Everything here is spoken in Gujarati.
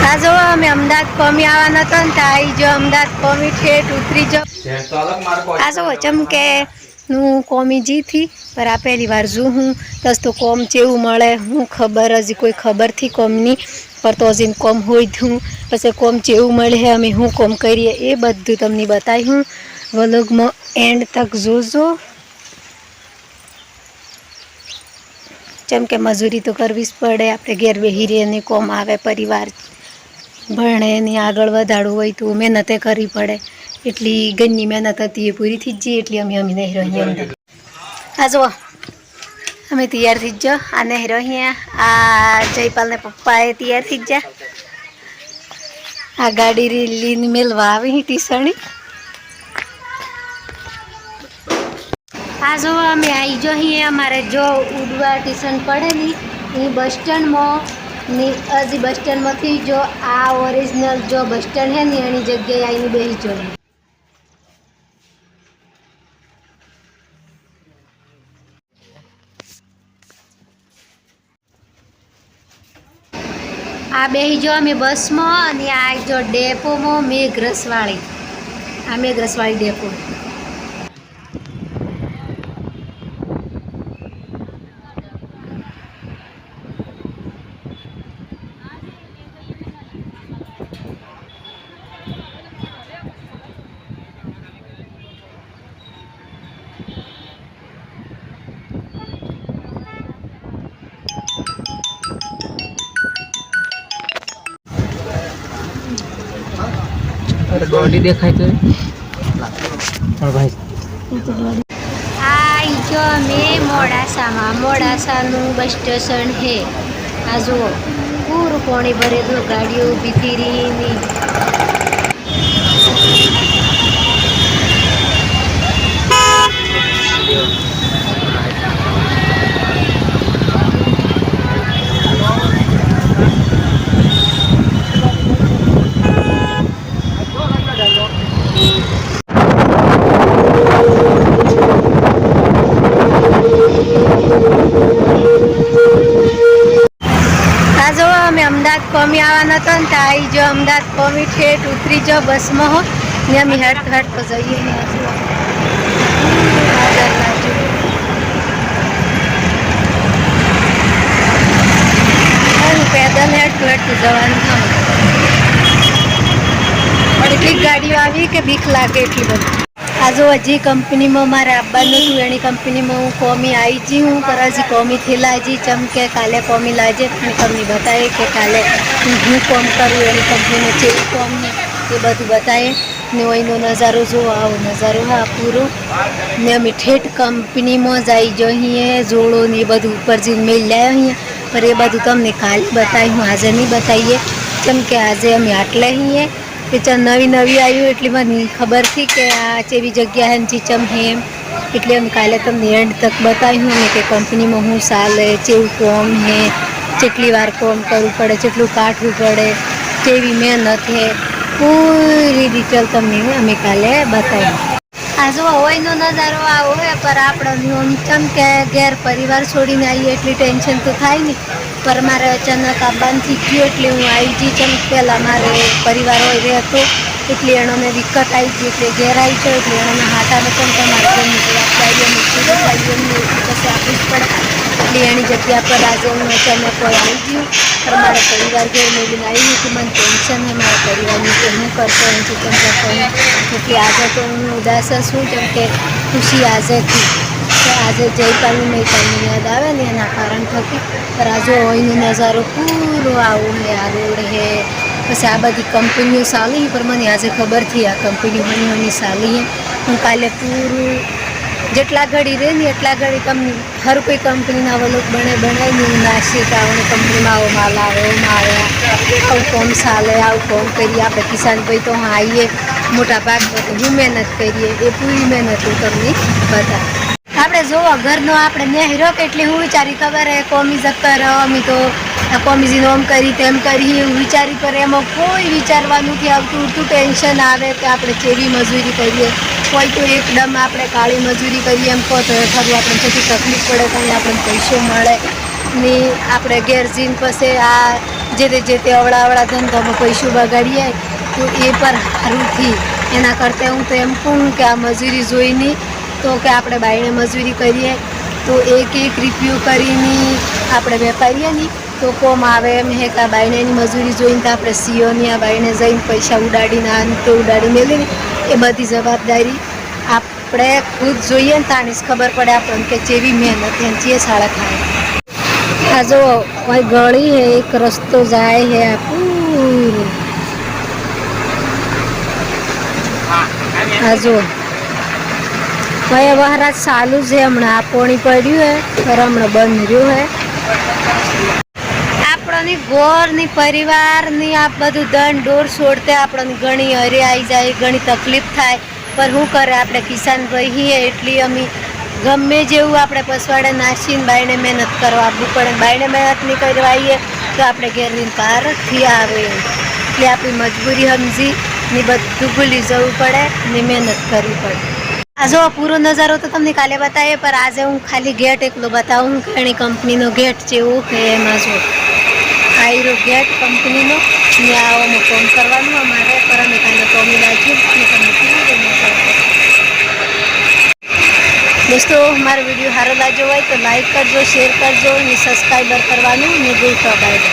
આ જો અમે અમદાવાદ કોમી આવવાના હતા ને ત્યાં આવી જો અમદાવાદ કોમી ઠેઠ ઉતરી જો આ જો ચમકે હું કોમી જીથી પર આ પહેલી વાર જો હું તસ તો કોમ ચેવું મળે હું ખબર હજી કોઈ ખબર થી કોમની પર તો હજી કોમ હોય થું પછી કોમ ચેવું મળે હે અમે હું કોમ કરીએ એ બધું તમને બતાવી હું વ્લોગમાં એન્ડ તક જોજો ચમકે મજૂરી તો કરવી જ પડે આપણે ઘેર બેહી રહીને કોમ આવે પરિવાર ભણે ને આગળ વધારવું હોય તો મહેનતે કરવી પડે એટલી ઘરની મહેનત હતી એ પૂરી થઈ જ જઈએ એટલી અમે નહીં રહીએ અંદર આ જુઓ અમે તૈયાર થઈ જ આ નહીં રહીએ આ જયપાલને પપ્પાએ તૈયાર થઈ જ આ ગાડી લઈને મેલવા આવી ટીસણી આ જો અમે આવી જો અહીં અમારે જો ઉડવા ટ્યુશન પડેલી એ બસ સ્ટેન્ડમાં ને હજી બસ સ્ટેન્ડમાંથી જો આ ઓરિજિનલ જો બસ સ્ટેન્ડ હે ને એની જગ્યાએ આવીને બેસી જો આ બેસી જો અમે બસમાં અને આ જો ડેપોમાં મેઘરસવાળી આ મેઘરસવાળી ડેપો बॉडी देखाय तो भाई આ જો અમે મોડાસાનું બસ સ્ટેશન હે આ જુઓ પૂરું પાણી ભરેલું ગાડીઓ ઊભી થઈ રહી અમદાવાદ કોમી આવવાના હતા ને ત્યાં આવી જો અમદાવાદ કોમી ઠેઠ ઉતરી જો બસમાં હો ને અમે હેઠ તો જઈએ પેદલ હેઠ જવાનું એટલી ગાડીઓ આવી કે બીક લાગે એટલી બધી આ જો હજી કંપનીમાં મારે આવવાનું હતું એની કંપનીમાં હું કોમી આવી જી હું પર હજી કોમીથી લાજી ચમકે કાલે કોમી લાજે પણ તમને બતાવે કે કાલે હું કોમ કરું એની કંપનીમાં છે કોમ એ બધું બતાવે ને અહીંનો નજારો જો આવો નજારો હા પૂરો ને અમે ઠેઠ કંપનીમાં જઈ જો અહીંયા જોડો ને એ બધું ઉપર જઈને મેળ લાવ્યા અહીંયા પર એ બધું તમને કાલે બતાવી હું આજે નહીં બતાવીએ કેમ કે આજે અમે આટલે અહીંયા કે ચાલ નવી આવ્યું એટલી મને ખબર હતી કે આ જેવી જગ્યા હે ચીચમ હે એટલે અમે કાલે તમને એન્ડ તક બતાવ્યું ને કે કંપનીમાં હું ચાલે જેવું કોમ હે જેટલી વાર કોમ કરવું પડે જેટલું કાઢવું પડે કેવી મહેનત હે પૂરી ડિટેલ તમને અમે કાલે બતાવ્યું આ જો હોયનો નજારો આવો હે પર આપણને ચમ કે ઘેર પરિવાર છોડીને આવીએ એટલી ટેન્શન તો થાય નહીં પર મારે અચાનક આવવાનું થઈ ગયું એટલે હું આવી જઈ ચમ પહેલાં મારે પરિવાર હોય રહેતો એટલે એનોને દિક્કત આવી ગઈ એટલે ઘેર આવી ગયો એટલે એના હાટાને પણ તમારે ઘરની જવાબદારી અને પછી આપવી જ પડે એટલે એની જગ્યા પર આજે હું અચાનક કોઈ આવી ગયું પર મારા પરિવાર ઘેર મેળવીને આવી કે મને ટેન્શન છે મારા પરિવારની કે હું કરતો એમ ચિકન કરતો એટલે આજે તો હું ઉદાસ છું કેમ કે ખુશી આજેથી આજે જયપાલની મહેતાની યાદ આવે ને એના કારણ થકી પર આજે અહીંનો નજારો પૂરો આવો હે આ રોડ હે પછી આ બધી કંપનીઓ ચાલી પર મને આજે ખબર થઈ આ કંપની હોની ચાલી હે હું કાલે પૂરું જેટલા ઘડી રહે ને એટલા ઘડી કંપની હર કોઈ કંપનીના વલોક બનાવીને હું નાસી કે આવને કંપનીમાં આવો માલ આવે આવું કોમ ચાલે આવું કોમ કરીએ આપણે કિસાનભાઈ તો હા આવીએ મોટા ભાગમાં તો હું મહેનત કરીએ એ પૂરી મહેનત હું તમને બતાવું આપણે જોવો ઘરનો આપણે નેહરો કેટલી હું વિચારી ખબર હે કોમી જતા રહો અમે તો કોમીજીનો આમ કરી તેમ કરી એવું વિચારી પર એમાં કોઈ વિચારવાનું નથી આવતું તું ટેન્શન આવે કે આપણે કેવી મજૂરી કરીએ કોઈ તો એકદમ આપણે કાળી મજૂરી કરીએ એમ કહો તો ખરું આપણે જેથી તકલીફ પડે કંઈ આપણને પૈસો મળે ને આપણે ઘેર જઈને પછી આ જે તે અવળા ધંધામાં પૈસું બગાડીએ તો એ પર સારુંથી એના કરતાં હું તો એમ કહું કે આ મજૂરી જોઈને તો કે આપણે બાયણે મજૂરી કરીએ તો એક રૂપિયો કરીને આપણે વેપારીએ ને તો કોમ આવે એમ હે કે આ બાયણેની મજૂરી જોઈને તો આપણે સીઓની આ બાયણે જઈને પૈસા ઉડાડીને આ તે ઉડાડી મેળવીને એ બધી જવાબદારી આપણે ખુદ જોઈએ ને તાણી જ ખબર પડે આપણને કે જેવી મહેનત એમ જે શાળા થાય. આ જો કોઈ ગળી હે એક રસ્તો જાય હે આ પૂરો. આ જો ભાઈ વહરાજ ચાલુ છે હમણાં આ પોણી પડ્યું હે પર હમણાં બંધ રહ્યું હે. આપણની ઘોરની પરિવારની આ બધું દંડ ડોર છોડતે આપણને ઘણી હરે આવી જાય ઘણી તકલીફ થાય પર શું કરે આપણે કિસાન રહીએ એટલી અમે ગમે જેવું આપણે પસવાડે નાસીને બાયણે મહેનત કરવા આપવું પડે. બાયણે મહેનત નહીં કરવા આવીએ તો આપણે ઘેરની બહારથી આવે એટલે આપણી મજબૂરી સમજી ને બધું ભૂલી જવું પડે ને મહેનત કરવી પડે. આ જો પૂરો નજારો તો તમને કાલે બતાવીએ પર આજે હું ખાલી ગેટ એકલો બતાવું કે એની કંપનીનો ગેટ જેવો કે એમાં જો આયરો ગેટ કંપનીનો ને આવામાં ફોન કરવાનું અમારે પર અમે કાલે કોમી લાગીએ અને તમને દોસ્તો મારો વિડીયો સારો લાગ્યો હોય તો લાઈક કરજો, શેર કરજો અને સબસ્ક્રાઈબર કરવાનું ને ભૂલતા બાય.